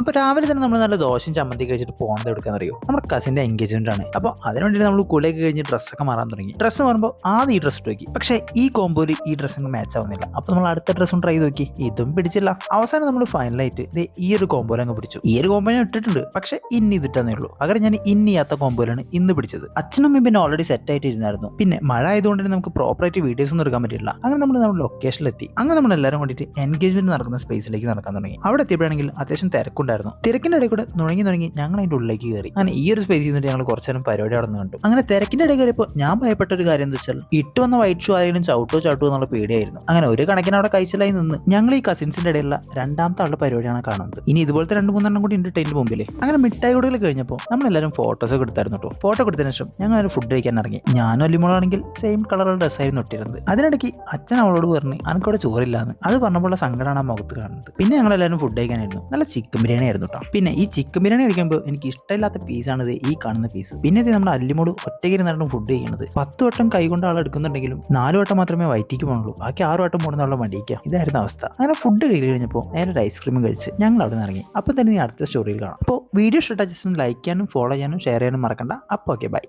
അപ്പോൾ രാവിലെ തന്നെ നമ്മൾ നല്ല ദോശയും ചമ്മന്തി കഴിച്ചിട്ട് പോകുന്നത് എടുക്കാന്നറിയോ, നമ്മുടെ കസിൻ്റെ എൻഗേജ്മെന്റ് ആണ്. അപ്പോൾ അതിനുവേണ്ടി നമ്മൾ കുളിയൊക്കെ കഴിഞ്ഞ് ഡ്രസ്സൊക്കെ മാറാൻ തുടങ്ങി. ഡ്രസ്സ് മാറുമ്പോൾ ആദ്യം ഈ ഡ്രസ്സ് ഇട്ട് നോക്കി, പക്ഷേ ഈ കോമ്പോയിൽ ഈ ഡ്രസ്സ് ഒന്നും മാച്ച് ആവുന്നില്ല. അപ്പോൾ നമ്മൾ അടുത്ത ഡ്രസ്സും ട്രൈ നോക്കി, ഇതും പിടിച്ചില്ല. അവസാനം നമ്മൾ ഫൈനലായിട്ട് ഈ ഒരു കോമ്പോയിൽ അങ്ങ് പിടിച്ചു. ഈ ഒരു കോമ്പോ ഞാൻ ഇട്ടിട്ടുണ്ട്, പക്ഷേ ഇന്ന് ഇതിട്ടേ ഉള്ളൂ. പകരം ഞാൻ ഇന്നിയാത്ത കോമ്പോയിലാണ് ഇന്ന് പിടിച്ചത്. അച്ഛനും പിന്നെ ഓൾറെഡി സെറ്റ് ആയിട്ട് ഇരുന്നായിരുന്നു. പിന്നെ മഴ ആയതുകൊണ്ട് തന്നെ നമുക്ക് പ്രോപ്പറായിട്ട് വീഡിയോസ് ഒന്നും എടുക്കാൻ പറ്റില്ല. അങ്ങനെ നമ്മൾ ലൊക്കേഷനിലെത്തി. അങ്ങനെ നമ്മൾ എല്ലാവരും കൂടിയിട്ട് എൻഗേജ്മെന്റ് നടക്കുന്ന സ്പേസിലേക്ക് നടക്കാൻ തുടങ്ങി. അവിടെ എത്തിയപ്പോഴാണെങ്കിൽ അത്യാവശ്യം തിരക്കുണ്ടായിരുന്നു. തിരക്കിന്റെ ഇടയിൽ കൂടെ നുഴങ്ങി ഞങ്ങൾ അതിന്റെ ഉള്ളിലേക്ക് കയറി. അങ്ങനെ ഈ ഒരു സ്പേസിൽ നിന്നിട്ട് ഞങ്ങൾ കുറച്ചു നേരം പരിപാടി അവിടെ നിന്ന് കണ്ടു. അങ്ങനെ തിരക്കിന്റെ ഇടയിൽ കയറിയപ്പോൾ ഞാൻ ഭയപ്പെട്ട ഒരു കാര്യം എന്താ വെച്ചാൽ, ഇട്ട് വന്ന വൈറ്റ് ഷൂ ആയാലും ചവിട്ടോ എന്നുള്ള പേടിയായിരുന്നു. അങ്ങനെ ഒരു കണക്കിന് അവിടെ കഴിച്ചിലായി നിന്ന് ഞങ്ങൾ ഈ കസിൻസിന്റെ ഇടയിലുള്ള രണ്ടാമത്തെ ആളുടെ പരിപാടിയാണ് കാണുന്നത്. ഇനി ഇതുപോലത്തെ 2-3 കൂടി ഉണ്ട് ടെന്റ് മുമ്പിൽ. അങ്ങനെ മിഠായി കൊടുക്കൽ കഴിഞ്ഞപ്പോൾ നമ്മളെല്ലാവരും ഫോട്ടോസ് ഒക്കെ എടുത്തായിരുന്നു കേട്ടോ. ഫോട്ടോ കൊടുത്തതിന് ശേഷം ഞങ്ങൾ ഫുഡ് കഴിക്കാൻ ഇറങ്ങി. ഞാനും അല്ലിമോളാണെങ്കിൽ സെയിം കളറുള്ള ഡ്രസ്സായിരുന്നു ഇട്ടിരുന്നത്. അതിനിടയ്ക്ക് അച്ഛൻ അവളോട് പറഞ്ഞ് എനിക്കവിടെ ചോറില്ലാന്ന്. അത് പറഞ്ഞപ്പോൾ സങ്കടമാണ് ആ മുഖത്ത് കാണുന്നത്. പിന്നെ ഞങ്ങളെല്ലാവരും ഫുഡ് കഴിക്കാനായിരുന്നു. നല്ല ചിക്കൻ ബിരിയാണി ആയിരുന്നു കേട്ടോ. പിന്നെ ഈ ചിക്കൻ ബിരിയാണി കഴിക്കുമ്പോൾ എനിക്ക് ഇഷ്ടമില്ലാത്ത പീസാണിത്, ഈ കാണുന്ന പീസ്. പിന്നെ ഇത് നമ്മുടെ അല്ലിമോട് ഒറ്റയ്ക്ക് ഇരുന്നാണ് ഫുഡ് ചെയ്യുന്നത്. 10 വട്ടം കൈകൊണ്ട് ആൾ എടുക്കുന്നുണ്ടെങ്കിലും 4 വട്ടം മാത്രമേ വയറ്റിക്ക് പോകുള്ളൂ. ബാക്കി 6 വട്ടം പോകുന്ന ആളെ മടിയിക്കുക. ഇതായിരുന്നു അവസ്ഥ. അങ്ങനെ ഫുഡ് കഴിച്ച് കഴിഞ്ഞപ്പോൾ നേരെ ഒരു ഐസ്ക്രീം കഴിച്ച് ഞങ്ങൾ അവിടെ നിന്ന് ഇറങ്ങി. അപ്പോൾ തന്നെ അടുത്ത സ്റ്റോറിയിൽ കാണാം. അപ്പോൾ വീഡിയോ ഇഷ്ടപ്പെട്ട ജസ്റ്റ് ഒന്ന് ലൈക്ക് ചെയ്യാനും ഫോളോ ചെയ്യാനും ഷെയർ ചെയ്യാനും മറക്കണ്ട. അപ്പോൾ ഓക്കെ, ബൈ.